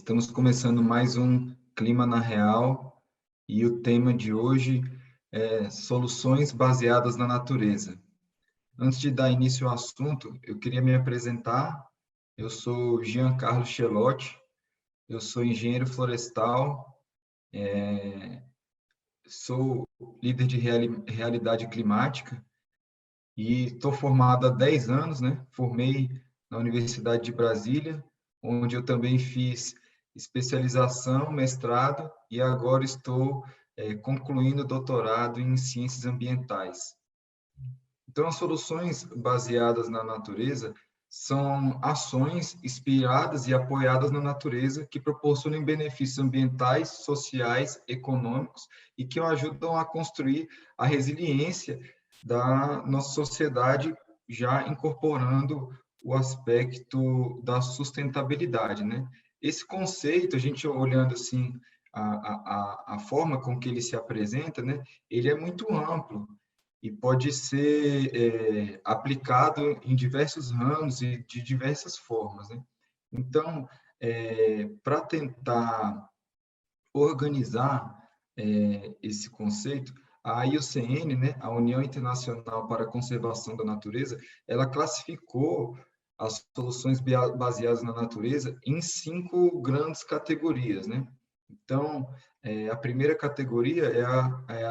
Estamos começando mais um Clima na Real e o tema de hoje é soluções baseadas na natureza. Antes de dar início ao assunto, eu queria me apresentar. Eu sou Giancarlo Chelotti, eu sou engenheiro florestal, sou líder de realidade climática e estou formado há 10 anos, né? Formei na Universidade de Brasília, onde eu também fiz especialização, mestrado e agora estou concluindo doutorado em ciências ambientais. Então, as soluções baseadas na natureza são ações inspiradas e apoiadas na natureza que proporcionam benefícios ambientais, sociais, econômicos e que ajudam a construir a resiliência da nossa sociedade, já incorporando o aspecto da sustentabilidade, né? Esse conceito, a gente olhando assim a forma com que ele se apresenta, né? Ele é muito amplo e pode ser aplicado em diversos ramos e de diversas formas, né? Então, para tentar organizar esse conceito, a IUCN, né, a União Internacional para a Conservação da Natureza, ela classificou as soluções baseadas na natureza em 5 grandes categorias, né? Então, a primeira categoria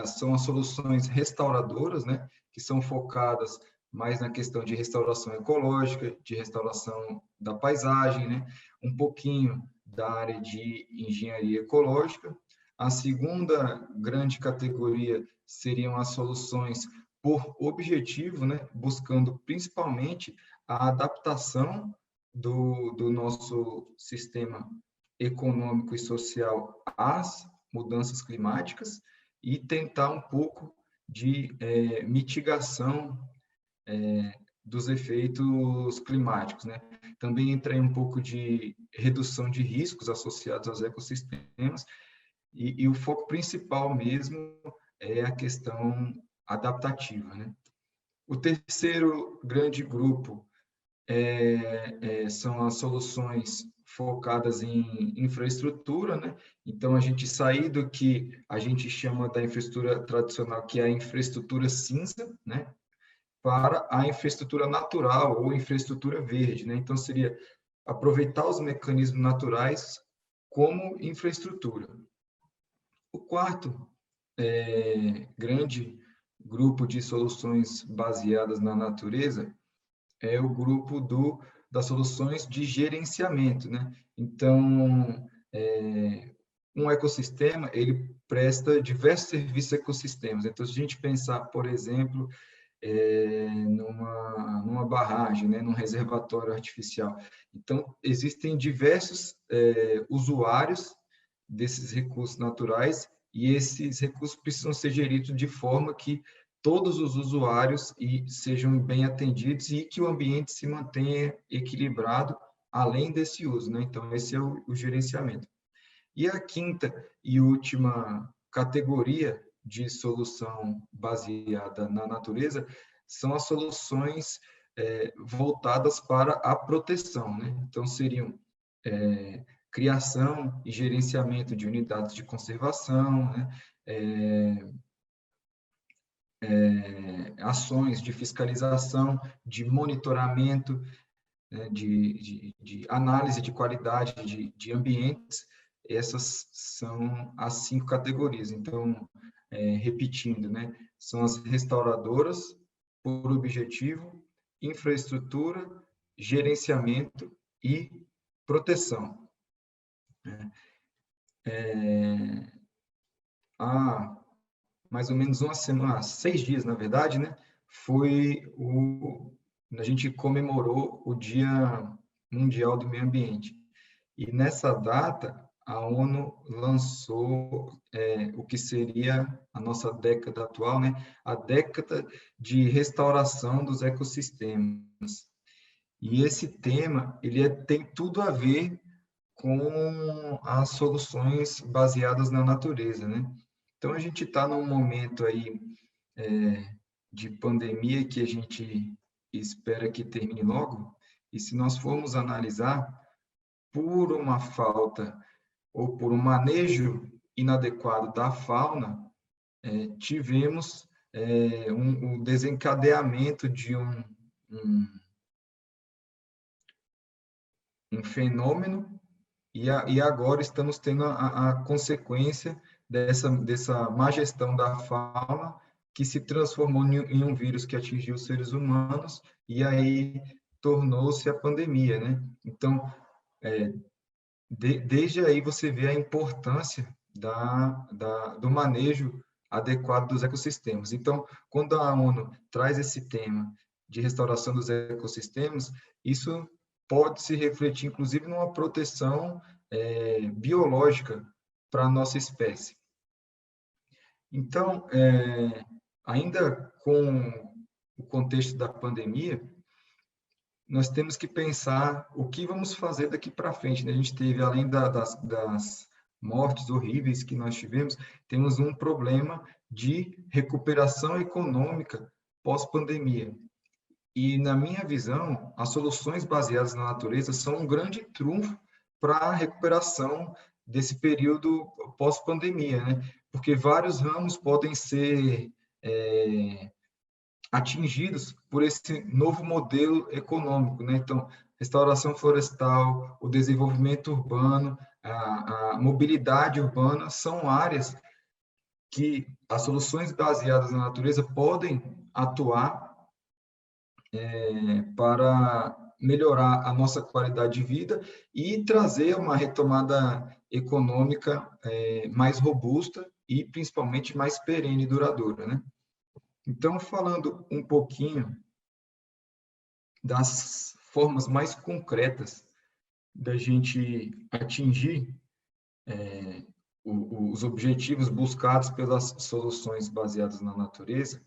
são as soluções restauradoras, né, que são focadas mais na questão de restauração ecológica, de restauração da paisagem, né, um pouquinho da área de engenharia ecológica. A segunda grande categoria seriam as soluções por objetivo, né, buscando principalmente a adaptação do nosso sistema econômico e social às mudanças climáticas e tentar um pouco de mitigação dos efeitos climáticos, né? Também entra em um pouco de redução de riscos associados aos ecossistemas e o foco principal mesmo é a questão adaptativa, né? O terceiro grande grupo são as soluções focadas em infraestrutura, né? Então, a gente sair do que a gente chama da infraestrutura tradicional, que é a infraestrutura cinza, né? Para a infraestrutura natural ou infraestrutura verde, né? Então, seria aproveitar os mecanismos naturais como infraestrutura. O quarto grande grupo de soluções baseadas na natureza é o grupo das soluções de gerenciamento, né? Então, um ecossistema, ele presta diversos serviços ecossistemas. Então, se a gente pensar, por exemplo, numa barragem, né? Num reservatório artificial. Então, existem diversos usuários desses recursos naturais e esses recursos precisam ser geridos de forma que todos os usuários sejam bem atendidos e que o ambiente se mantenha equilibrado além desse uso, né? Então, esse é o gerenciamento. E a quinta e última categoria de solução baseada na natureza são as soluções voltadas para a proteção, né? Então, seriam criação e gerenciamento de unidades de conservação, né? Ações de fiscalização, de monitoramento, né? de análise de qualidade de ambientes. Essas são as 5 categorias. Então, repetindo, né? São as restauradoras, por objetivo, infraestrutura, gerenciamento e proteção. Há mais ou menos uma semana, 6 dias, na verdade, né? A gente comemorou o Dia Mundial do Meio Ambiente. E nessa data, a ONU lançou o que seria a nossa década atual, né? A década de restauração dos ecossistemas. E esse tema, tem tudo a ver com as soluções baseadas na natureza, né? Então, a gente está num momento aí de pandemia que a gente espera que termine logo, e se nós formos analisar, por uma falta ou por um manejo inadequado da fauna, tivemos um desencadeamento de um fenômeno, e agora estamos tendo a consequência dessa má gestão da fauna, que se transformou em um vírus que atingiu os seres humanos, e aí tornou-se a pandemia, né? Então, desde aí você vê a importância do manejo adequado dos ecossistemas. Então, quando a ONU traz esse tema de restauração dos ecossistemas, isso pode se refletir, inclusive, numa proteção biológica para a nossa espécie. Então, ainda com o contexto da pandemia, nós temos que pensar o que vamos fazer daqui para frente, né? A gente teve, além das mortes horríveis que nós tivemos, temos um problema de recuperação econômica pós-pandemia. E, na minha visão, as soluções baseadas na natureza são um grande trunfo para a recuperação desse período pós-pandemia, né? Porque vários ramos podem ser atingidos por esse novo modelo econômico, né? Então, restauração florestal, o desenvolvimento urbano, a mobilidade urbana são áreas que as soluções baseadas na natureza podem atuar para melhorar a nossa qualidade de vida e trazer uma retomada econômica mais robusta e principalmente mais perene e duradoura, né? Então, falando um pouquinho das formas mais concretas da gente atingir os objetivos buscados pelas soluções baseadas na natureza,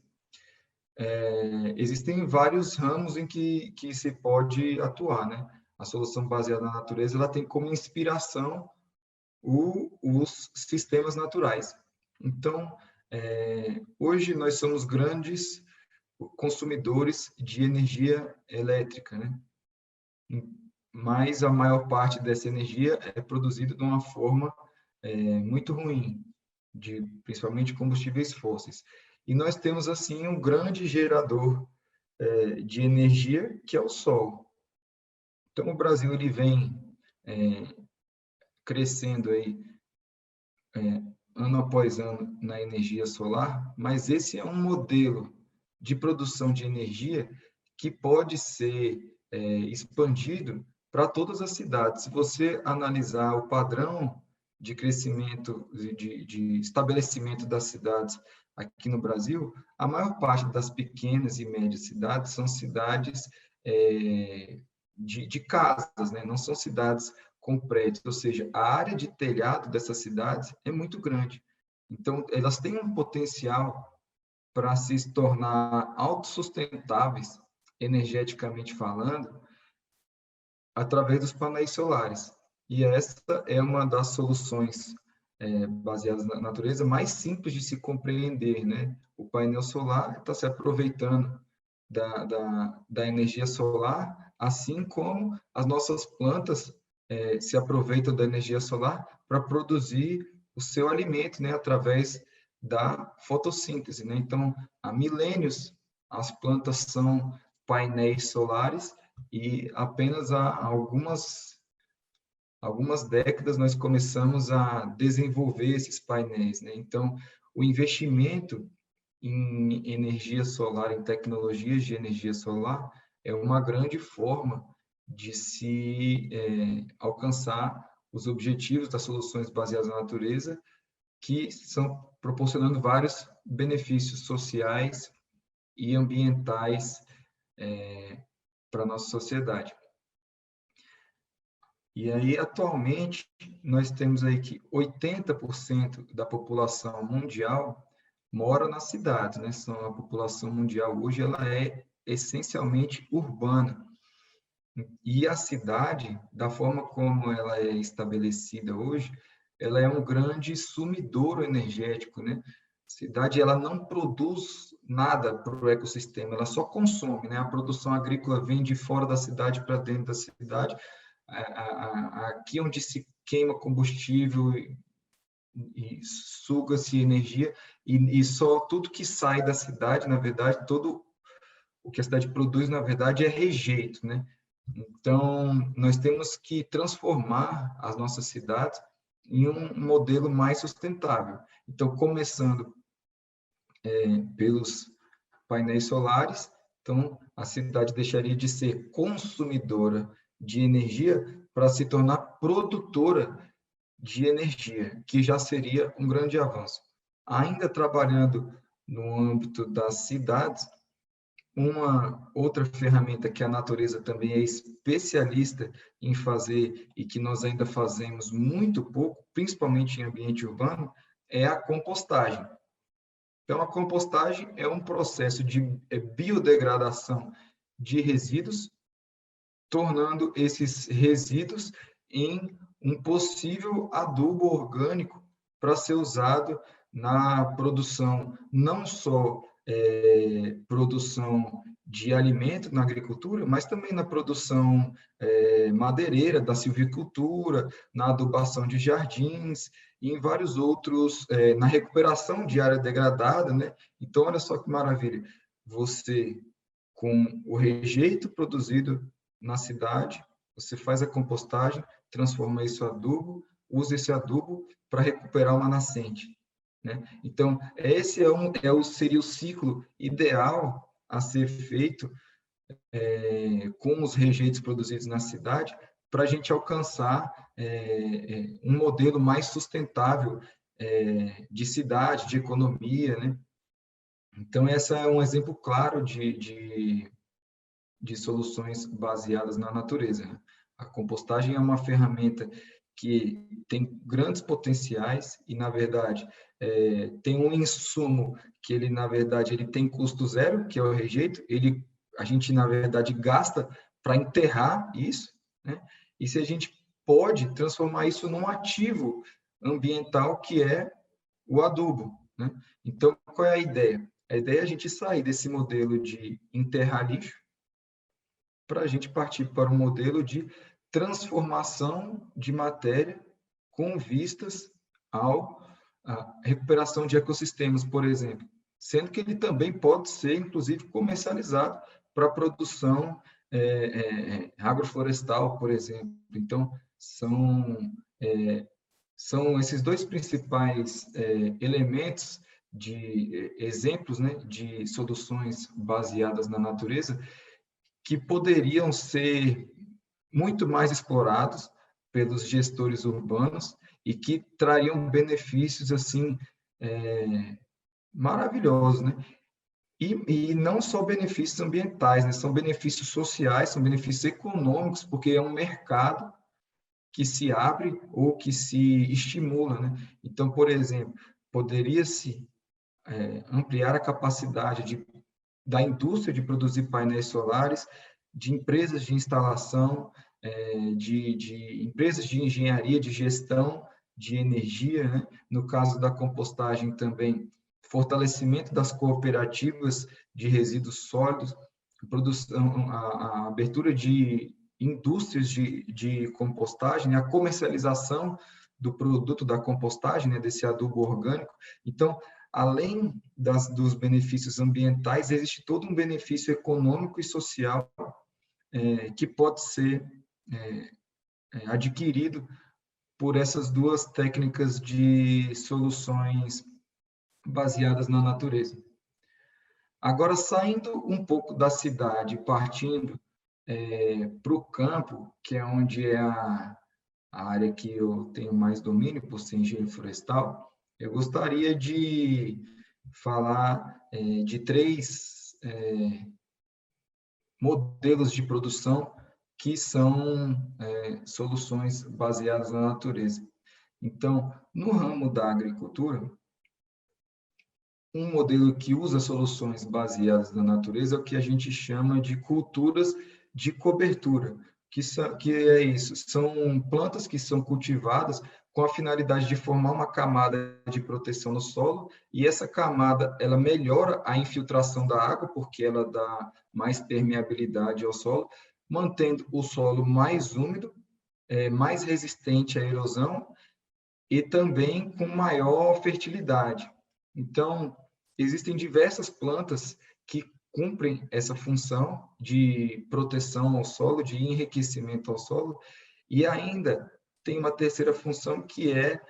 existem vários ramos em que se pode atuar, né? A solução baseada na natureza, ela tem como inspiração os sistemas naturais. Então, hoje nós somos grandes consumidores de energia elétrica, né? Mas a maior parte dessa energia é produzida de uma forma muito ruim, principalmente combustíveis fósseis. E nós temos, assim, um grande gerador de energia, que é o sol. Então, o Brasil ele vem crescendo aí, ano após ano na energia solar, mas esse é um modelo de produção de energia que pode ser expandido para todas as cidades. Se você analisar o padrão de crescimento, de estabelecimento das cidades aqui no Brasil, a maior parte das pequenas e médias cidades são cidades de casas, né? Não são cidades com prédios, ou seja, a área de telhado dessas cidades é muito grande. Então, elas têm um potencial para se tornar autossustentáveis, energeticamente falando, através dos painéis solares. E essa é uma das soluções baseadas na natureza mais simples de se compreender, né? O painel solar está se aproveitando da energia solar, assim como as nossas plantas se aproveitam da energia solar para produzir o seu alimento, né? Através da fotossíntese, né? Então, há milênios as plantas são painéis solares e apenas há algumas décadas nós começamos a desenvolver esses painéis, né? Então, o investimento em energia solar, em tecnologias de energia solar, é uma grande forma de se alcançar os objetivos das soluções baseadas na natureza, que são proporcionando vários benefícios sociais e ambientais para a nossa sociedade. E aí, atualmente, nós temos aí que 80% da população mundial mora nas cidades, né? A população mundial hoje ela é essencialmente urbana. E a cidade, da forma como ela é estabelecida hoje, ela é um grande sumidouro energético, né? A cidade ela não produz nada para o ecossistema, ela só consome, né? A produção agrícola vem de fora da cidade para dentro da cidade, aqui onde se queima combustível e suga-se energia, e só tudo que sai da cidade, na verdade, todo o que a cidade produz, na verdade, é rejeito, né? Então, nós temos que transformar as nossas cidades em um modelo mais sustentável. Então, começando pelos painéis solares, então a cidade deixaria de ser consumidora de energia para se tornar produtora de energia, que já seria um grande avanço. Ainda trabalhando no âmbito das cidades, uma outra ferramenta que a natureza também é especialista em fazer e que nós ainda fazemos muito pouco, principalmente em ambiente urbano, é a compostagem. Então, a compostagem é um processo de biodegradação de resíduos, tornando esses resíduos em um possível adubo orgânico para ser usado na produção, não só produção de alimento na agricultura, mas também na produção madeireira, da silvicultura, na adubação de jardins e em vários outros, na recuperação de área degradada, né? Então, olha só que maravilha, você, com o rejeito produzido na cidade, você faz a compostagem, transforma isso em adubo, usa esse adubo para recuperar uma nascente, né? Então, esse seria o ciclo ideal a ser feito com os rejeitos produzidos na cidade para a gente alcançar um modelo mais sustentável de cidade, de economia, né? Então, esse é um exemplo claro de soluções baseadas na natureza, né? A compostagem é uma ferramenta que tem grandes potenciais e, na verdade, tem um insumo que ele, na verdade, ele tem custo zero, que é o rejeito. A gente, na verdade, gasta para enterrar isso, né? E se a gente pode transformar isso num ativo ambiental, que é o adubo, né? Então, qual é a ideia? A ideia é a gente sair desse modelo de enterrar lixo para a gente partir para um modelo de transformação de matéria com vistas à recuperação de ecossistemas, por exemplo, sendo que ele também pode ser, inclusive, comercializado para a produção agroflorestal, por exemplo. Então, são esses dois principais elementos de exemplos, né, de soluções baseadas na natureza que poderiam ser muito mais explorados pelos gestores urbanos e que trariam benefícios assim maravilhosos, né? E não só benefícios ambientais, né? São benefícios sociais, são benefícios econômicos, porque é um mercado que se abre ou que se estimula, né? Então, por exemplo, poderia-se ampliar a capacidade da indústria de produzir painéis solares, de empresas de instalação, de empresas de engenharia, de gestão de energia, né? No caso da compostagem também, fortalecimento das cooperativas de resíduos sólidos, produção, a abertura de indústrias de compostagem, a comercialização do produto da compostagem, né, desse adubo orgânico. Então, além dos benefícios ambientais, existe todo um benefício econômico e social que pode ser adquirido por essas duas técnicas de soluções baseadas na natureza. Agora, saindo um pouco da cidade, partindo para o campo, que é onde é a área que eu tenho mais domínio, por ser engenheiro florestal, eu gostaria de falar de três modelos de produção que são soluções baseadas na natureza. Então, no ramo da agricultura, um modelo que usa soluções baseadas na natureza é o que a gente chama de culturas de cobertura, que é isso, são plantas que são cultivadas com a finalidade de formar uma camada de proteção no solo, e essa camada, ela melhora a infiltração da água, porque ela dá mais permeabilidade ao solo, mantendo o solo mais úmido, mais resistente à erosão e também com maior fertilidade. Então, existem diversas plantas que cumprem essa função de proteção ao solo, de enriquecimento ao solo, e ainda tem uma terceira função que é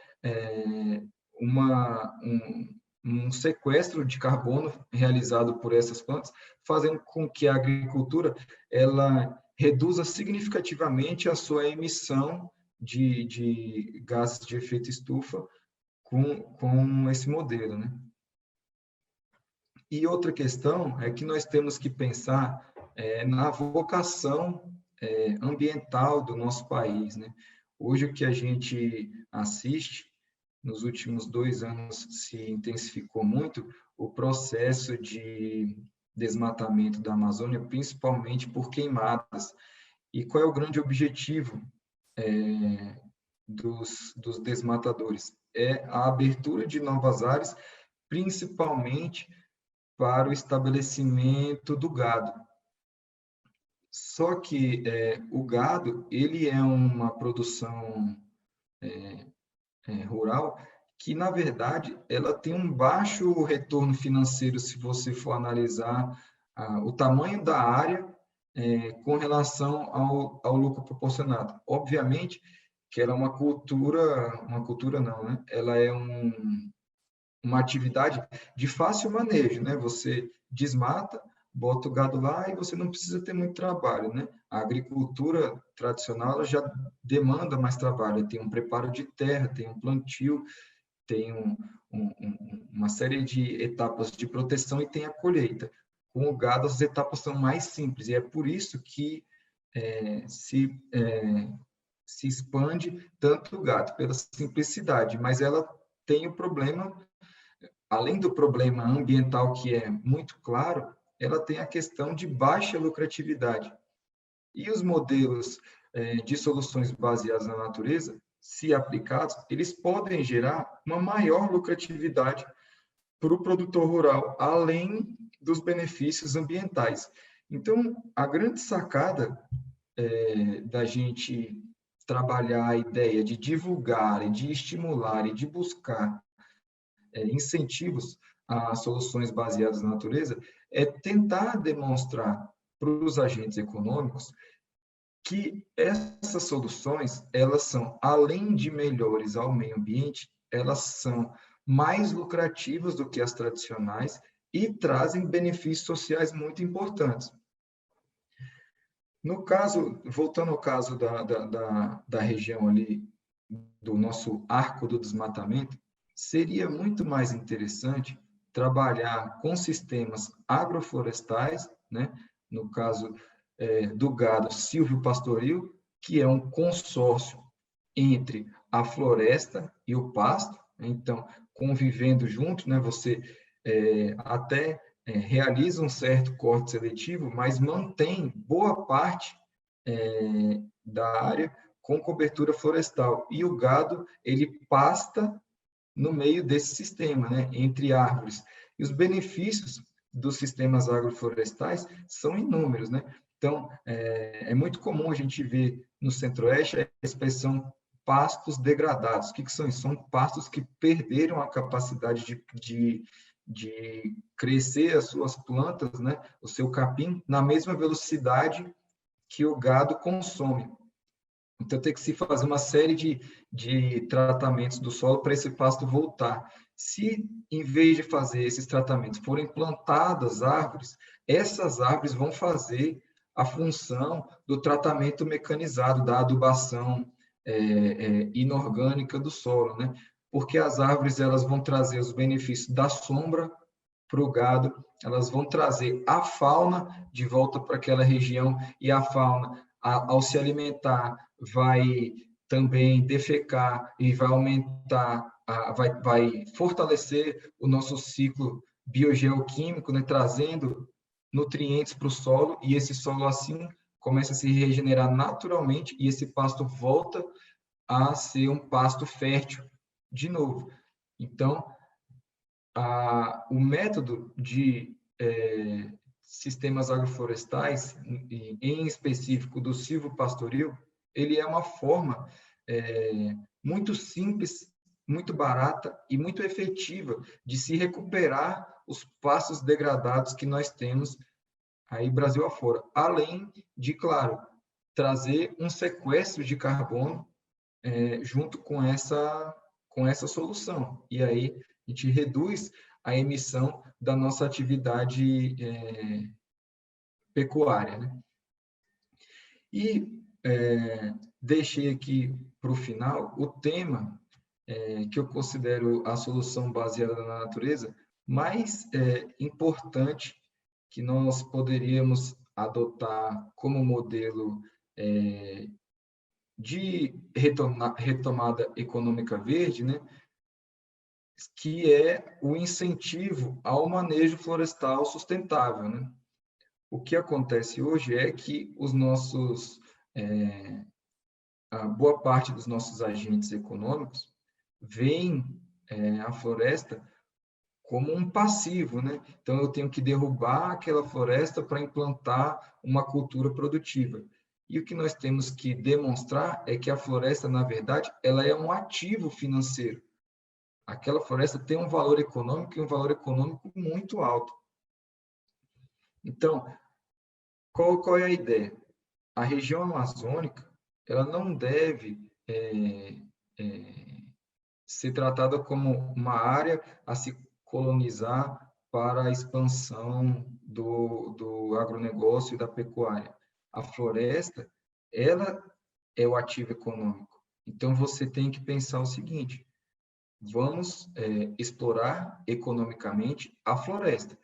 um sequestro de carbono realizado por essas plantas, fazendo com que a agricultura ela reduza significativamente a sua emissão de gases de efeito estufa com esse modelo, né? E outra questão é que nós temos que pensar na vocação ambiental do nosso país, né? Hoje, o que a gente assiste, nos últimos 2 anos, se intensificou muito o processo de desmatamento da Amazônia, principalmente por queimadas. E qual é o grande objetivo dos desmatadores? É a abertura de novas áreas, principalmente para o estabelecimento do gado. Só que o gado, ele é uma produção rural que, na verdade, ela tem um baixo retorno financeiro se você for analisar o tamanho da área com relação ao lucro proporcionado. Obviamente que ela é uma cultura não, né? Ela é uma atividade de fácil manejo, né? Você desmata, bota o gado lá e você não precisa ter muito trabalho, né? A agricultura tradicional ela já demanda mais trabalho, tem um preparo de terra, tem um plantio, tem uma série de etapas de proteção e tem a colheita. Com o gado, as etapas são mais simples e é por isso que se expande tanto o gado, pela simplicidade, mas ela tem o problema, além do problema ambiental que é muito claro, ela tem a questão de baixa lucratividade. E os modelos de soluções baseadas na natureza, se aplicados, eles podem gerar uma maior lucratividade para o produtor rural, além dos benefícios ambientais. Então, a grande sacada da gente trabalhar a ideia de divulgar, e de estimular e de buscar incentivos a soluções baseadas na natureza é tentar demonstrar para os agentes econômicos que essas soluções, elas são, além de melhores ao meio ambiente, elas são mais lucrativas do que as tradicionais e trazem benefícios sociais muito importantes. No caso, voltando ao caso da região ali, do nosso arco do desmatamento, seria muito mais interessante trabalhar com sistemas agroflorestais, né? No caso do gado silvopastoril, que é um consórcio entre a floresta e o pasto, né? Então, convivendo junto, né? Você até realiza um certo corte seletivo, mas mantém boa parte da área com cobertura florestal. E o gado, ele pasta no meio desse sistema, né, entre árvores. E os benefícios dos sistemas agroflorestais são inúmeros, né? Então, é muito comum a gente ver no Centro-Oeste a expressão pastos degradados. O que são isso? São pastos que perderam a capacidade de crescer as suas plantas, né, o seu capim, na mesma velocidade que o gado consome. Então, tem que se fazer uma série de tratamentos do solo para esse pasto voltar. Se, em vez de fazer esses tratamentos, forem plantadas árvores, essas árvores vão fazer a função do tratamento mecanizado, da adubação inorgânica do solo, né? Porque as árvores elas vão trazer os benefícios da sombra para o gado, elas vão trazer a fauna de volta para aquela região, e a fauna, ao se alimentar, vai também defecar e vai aumentar, vai fortalecer o nosso ciclo biogeoquímico, né, trazendo nutrientes para o solo, e esse solo assim começa a se regenerar naturalmente, e esse pasto volta a ser um pasto fértil de novo. Então, o método de sistemas agroflorestais, em específico do silvopastoril, ele é uma forma muito simples, muito barata e muito efetiva de se recuperar os pastos degradados que nós temos aí Brasil afora, além de, claro, trazer um sequestro de carbono junto com essa solução. E aí a gente reduz a emissão da nossa atividade pecuária, né? E deixei aqui para o final o tema que eu considero a solução baseada na natureza mais importante que nós poderíamos adotar como modelo de retomada econômica verde, né? Que é o incentivo ao manejo florestal sustentável, né? O que acontece hoje é que a boa parte dos nossos agentes econômicos veem a floresta como um passivo, né? Então, eu tenho que derrubar aquela floresta para implantar uma cultura produtiva. E o que nós temos que demonstrar é que a floresta, na verdade, ela é um ativo financeiro. Aquela floresta tem um valor econômico e um valor econômico muito alto. Então, qual é a ideia? A região amazônica, ela não deve ser tratada como uma área a se colonizar para a expansão do agronegócio e da pecuária. A floresta, ela é o ativo econômico. Então, você tem que pensar o seguinte, vamos explorar economicamente a floresta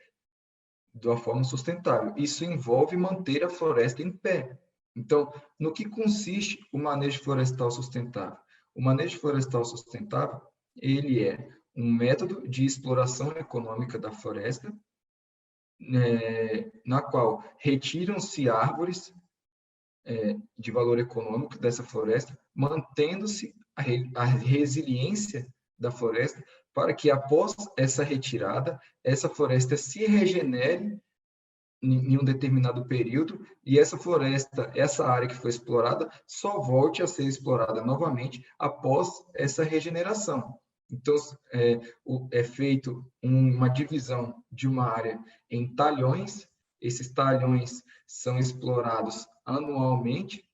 de uma forma sustentável. Isso envolve manter a floresta em pé. Então, no que consiste o manejo florestal sustentável? O manejo florestal sustentável, ele é um método de exploração econômica da floresta, na qual retiram-se árvores de valor econômico dessa floresta, mantendo-se a resiliência da floresta, para que após essa retirada, essa floresta se regenere em um determinado período e essa floresta, essa área que foi explorada, só volte a ser explorada novamente após essa regeneração. Então, é feito uma divisão de uma área em talhões, esses talhões são explorados anualmente,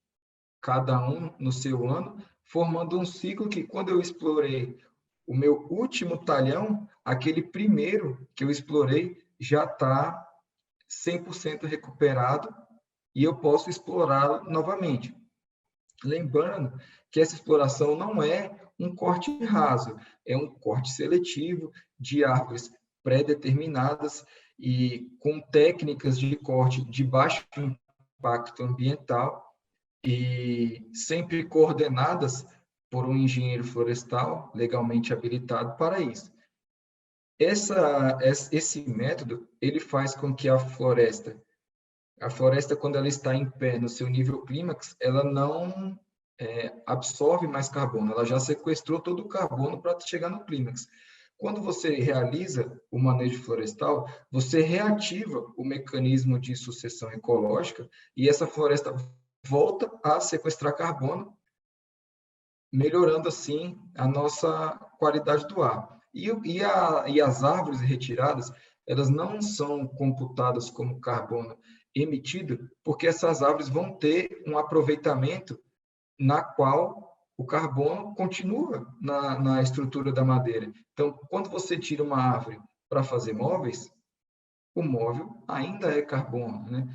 cada um no seu ano, formando um ciclo que, quando eu explorei o meu último talhão, aquele primeiro que eu explorei já está 100% recuperado e eu posso explorá-lo novamente. Lembrando que essa exploração não é um corte raso, é um corte seletivo de árvores pré-determinadas e com técnicas de corte de baixo impacto ambiental e sempre coordenadas por um engenheiro florestal legalmente habilitado para isso. Esse método, ele faz com que a floresta, quando ela está em pé no seu nível clímax, ela não absorve mais carbono, ela já sequestrou todo o carbono para chegar no clímax. Quando você realiza o manejo florestal, você reativa o mecanismo de sucessão ecológica e essa floresta volta a sequestrar carbono, melhorando assim a nossa qualidade do ar. E as árvores retiradas, elas não são computadas como carbono emitido, porque essas árvores vão ter um aproveitamento na qual o carbono continua na estrutura da madeira. Então, quando você tira uma árvore para fazer móveis, o móvel ainda é carbono, né?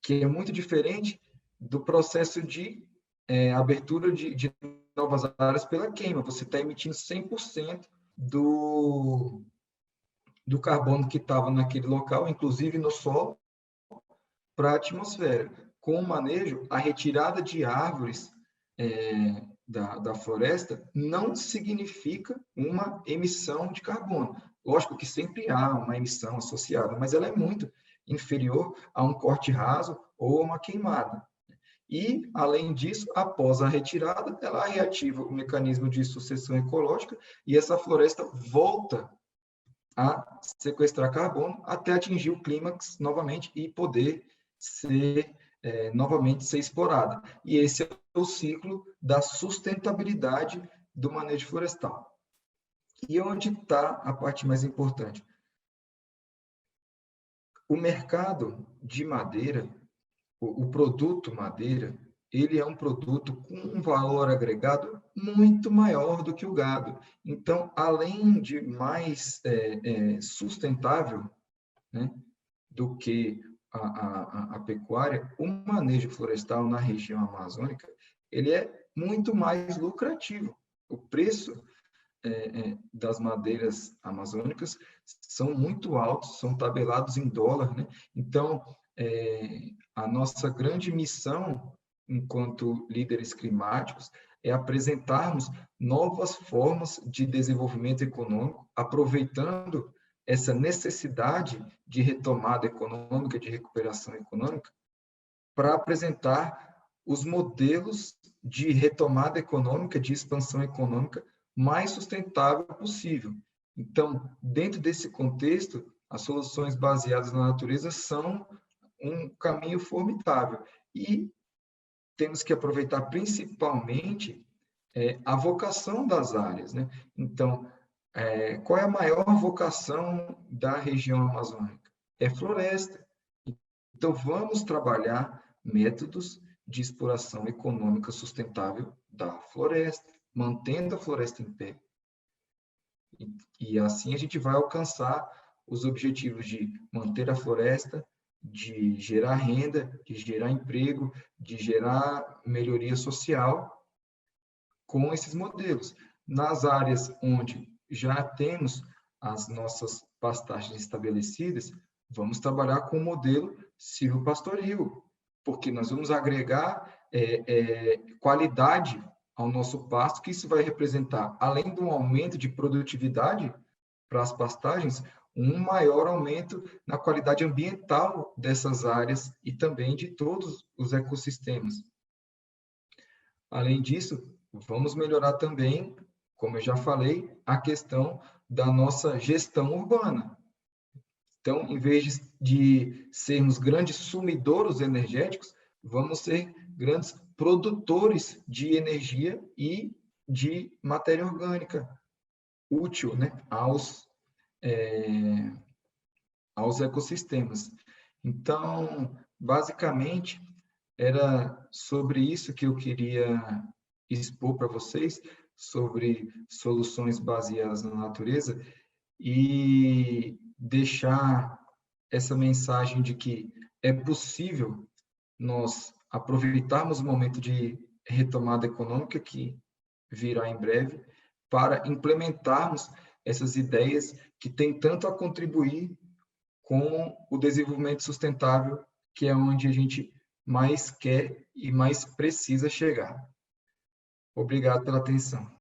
Que é muito diferente do processo de abertura de novas áreas pela queima. Você está emitindo 100% do carbono que estava naquele local, inclusive no solo, para a atmosfera. Com o manejo, a retirada de árvores da floresta não significa uma emissão de carbono. Lógico que sempre há uma emissão associada, mas ela é muito inferior a um corte raso ou uma queimada. E, além disso, após a retirada, ela reativa o mecanismo de sucessão ecológica e essa floresta volta a sequestrar carbono até atingir o clímax novamente e poder ser novamente ser explorada. E esse é o ciclo da sustentabilidade do manejo florestal. E onde está a parte mais importante? O mercado de madeira, o produto madeira, ele é um produto com um valor agregado muito maior do que o gado. Então, além de mais sustentável, né, do que a pecuária, o manejo florestal na região amazônica, ele é muito mais lucrativo. O preço das madeiras amazônicas são muito altos, são tabelados em dólar, né? Então, a nossa grande missão, enquanto líderes climáticos, é apresentarmos novas formas de desenvolvimento econômico, aproveitando essa necessidade de retomada econômica, de recuperação econômica, para apresentar os modelos de retomada econômica, de expansão econômica mais sustentável possível. Então, dentro desse contexto, as soluções baseadas na natureza são um caminho formidável. E temos que aproveitar principalmente a vocação das áreas, né? Então, qual é a maior vocação da região amazônica? É floresta. Então, vamos trabalhar métodos de exploração econômica sustentável da floresta, mantendo a floresta em pé. E assim a gente vai alcançar os objetivos de manter a floresta, de gerar renda, de gerar emprego, de gerar melhoria social com esses modelos. Nas áreas onde já temos as nossas pastagens estabelecidas, vamos trabalhar com o modelo silvopastoril, porque nós vamos agregar qualidade ao nosso pasto, que isso vai representar, além de um aumento de produtividade para as pastagens, um maior aumento na qualidade ambiental dessas áreas e também de todos os ecossistemas. Além disso, vamos melhorar também, como eu já falei, a questão da nossa gestão urbana. Então, em vez de sermos grandes sumidouros energéticos, vamos ser grandes produtores de energia e de matéria orgânica útil, né, aos ecossistemas. Então, basicamente, era sobre isso que eu queria expor para vocês, sobre soluções baseadas na natureza, e deixar essa mensagem de que é possível nós aproveitarmos o momento de retomada econômica que virá em breve para implementarmos essas ideias que têm tanto a contribuir com o desenvolvimento sustentável, que é onde a gente mais quer e mais precisa chegar. Obrigado pela atenção.